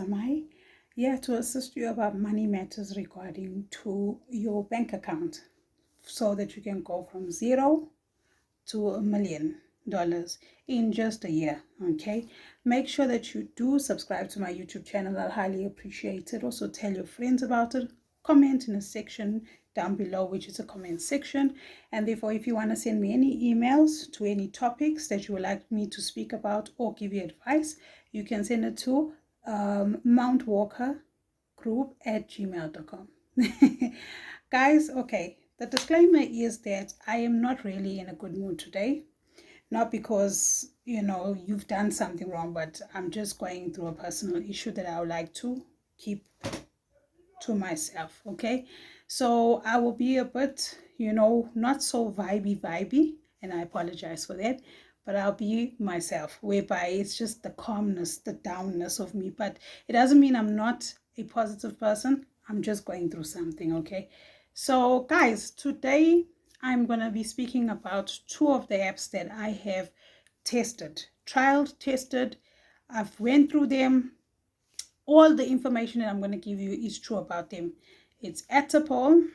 am I here to assist you about money matters regarding to your bank account so that you can go from $0 to $1 million in just a year. Okay, make sure that you do subscribe to my YouTube channel. I'll highly appreciate it. Also tell your friends about it. Comment in the section down below, which is a comment section, and therefore if you want to send me any emails to any topics that you would like me to speak about or give you advice, you can send it to mountwalkergroup@gmail.com. Guys, okay, the disclaimer is that I am not really in a good mood today. Not because, you've done something wrong, but I'm just going through a personal issue that I would like to keep to myself, okay? So I will be a bit, not so vibey, and I apologize for that, but I'll be myself, whereby it's just the calmness, the downness of me, but it doesn't mean I'm not a positive person. I'm just going through something, okay? So guys, today I'm going to be speaking about two of the apps that I have trial tested. I've went through them. All the information that I'm going to give you is true about them. It's Attapoll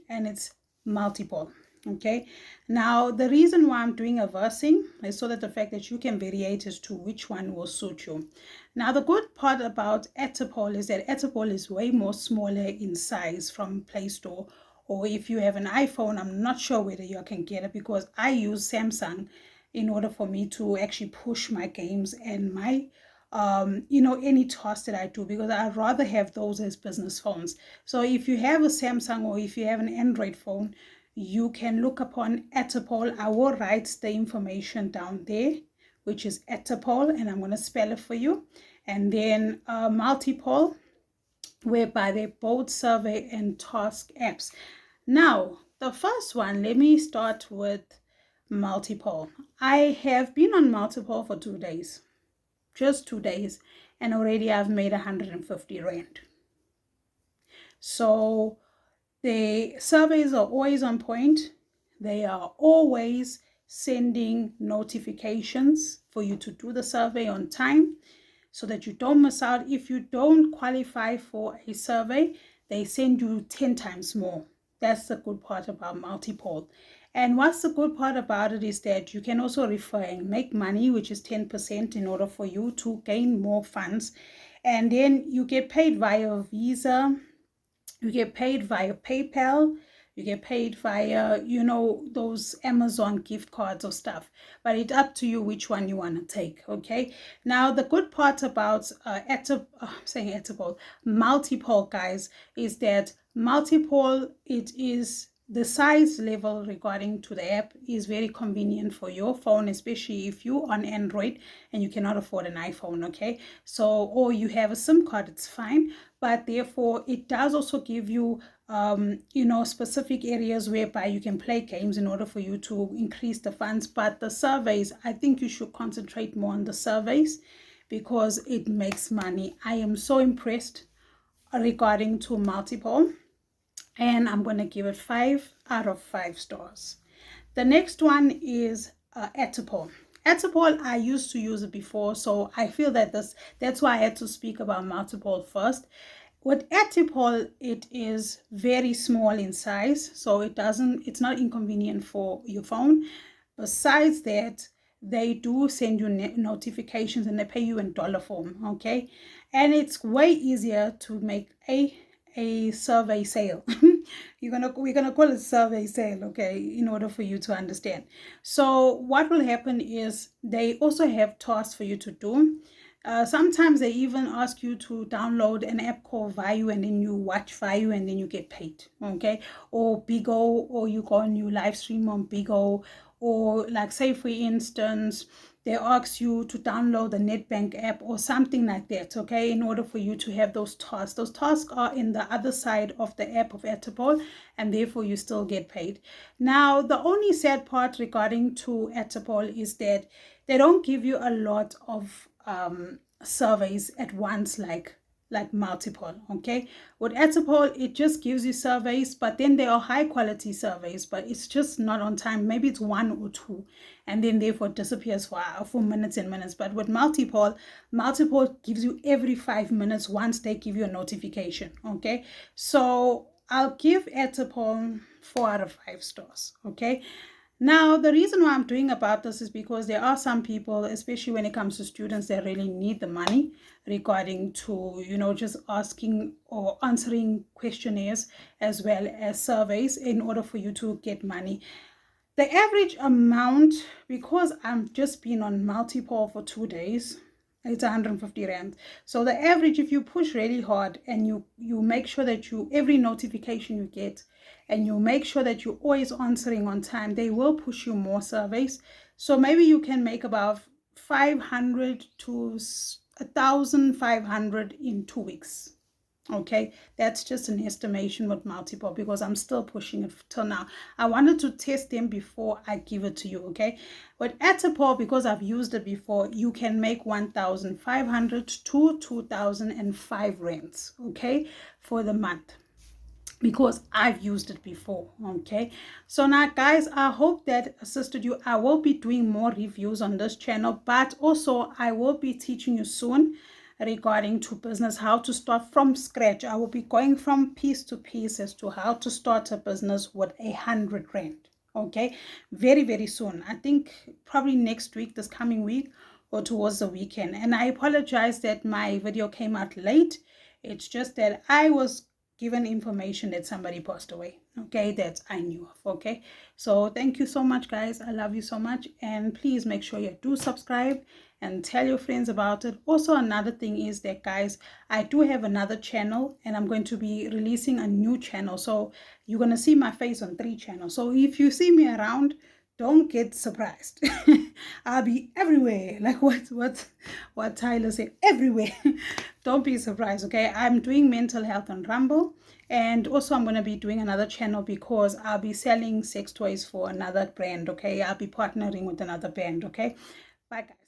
and it's Mutlipoll. Okay. Now, the reason why I'm doing a versing is so that the fact that you can variate as to which one will suit you. Now, the good part about Attapoll is that Attapoll is way more smaller in size from Play Store. Or if you have an iPhone, I'm not sure whether you can get it because I use Samsung in order for me to actually push my games and my any task that I do, because I'd rather have those as business phones. So if you have a Samsung or if you have an Android phone, you can look upon Attapoll. I will write the information down there, which is Attapoll, and I'm going to spell it for you. And then Mutlipoll, whereby they're both survey and task apps. Now, the first one, let me start with Mutlipoll. I have been on Mutlipoll for 2 days. Just 2 days, and already I've made 150 Rand. So the surveys are always on point. They are always sending notifications for you to do the survey on time so that you don't miss out. If you don't qualify for a survey, they send you 10 times more. That's the good part about Mutlipoll. And what's the good part about it is that you can also refer and make money, which is 10% in order for you to gain more funds. And then you get paid via Visa, you get paid via PayPal, you get paid via, those Amazon gift cards or stuff. But it's up to you which one you want to take, okay? Now, the good part about Mutlipoll, guys, is that Mutlipoll, it is the size level regarding to the app is very convenient for your phone, especially if you're on Android and you cannot afford an iPhone, okay? So, or you have a SIM card, it's fine. But therefore, it does also give you, specific areas whereby you can play games in order for you to increase the funds. But the surveys, I think you should concentrate more on the surveys because it makes money. I am so impressed regarding to Mutlipoll, and I'm going to give it 5 out of 5 stars. The next one is Attapoll. Attapoll, I used to use it before, so I feel that that's why I had to speak about Mutlipoll first. With Attapoll, it is very small in size, so it's not inconvenient for your phone. Besides that, they do send you notifications and they pay you in dollar form, okay? And it's way easier to make a survey sale. We're gonna call it survey sale, okay, in order for you to understand. So what will happen is they also have tasks for you to do. Sometimes they even ask you to download an app called Vayu, and then you watch Vayu and then you get paid, okay? Or Bigo, or you go and you live stream on Bigo, or like say for instance, they ask you to download the NetBank app or something like that, okay, in order for you to have those tasks. Those tasks are in the other side of the app of Attapoll, and therefore you still get paid. Now, the only sad part regarding to Attapoll is that they don't give you a lot of surveys at once like like Mutlipoll. Okay, with Attapoll, it just gives you surveys, but then they are high quality surveys, but it's just not on time. Maybe it's 1 or 2, and then therefore it disappears for minutes and minutes. But with Mutlipoll gives you every 5 minutes once they give you a notification. Okay, so I'll give Attapoll 4 out of 5 stars. Okay. Now, the reason why I'm doing about this is because there are some people, especially when it comes to students, that really need the money regarding to, just asking or answering questionnaires as well as surveys in order for you to get money. The average amount, because I've just been on Mutlipoll for 2 days, it's 150 rand. So the average, if you push really hard and you make sure that every notification you get, and you make sure that you're always answering on time, they will push you more surveys. So maybe you can make about 500 to 1,500 in 2 weeks. Okay, that's just an estimation with Mutlipoll because I'm still pushing it till now. I wanted to test them before I give it to you. Okay, but Attapoll, because I've used it before, you can make 1,500 to 2,005 rands, okay, for the month, because I've used it before. Okay, so now guys, I hope that assisted you. I will be doing more reviews on this channel, but also I will be teaching you soon regarding to business, how to start from scratch. I will be going from piece to piece as to how to start a business with 100 rand. Okay, very, very soon. I think probably next week, this coming week, or towards the weekend. And I apologize that my video came out late. It's just that I was given information that somebody passed away, okay, that I knew of. Okay, so thank you so much guys, I love you so much, and please make sure you do subscribe and tell your friends about it. Also, another thing is that guys, I do have another channel and I'm going to be releasing a new channel, so you're going to see my face on 3 channels. So if you see me around, don't get surprised. I'll be everywhere, like what Tyler said, everywhere. Don't be surprised. Okay, I'm doing mental health on Rumble, and also I'm going to be doing another channel because I'll be selling sex toys for another brand. Okay, I'll be partnering with another brand. Okay, bye guys.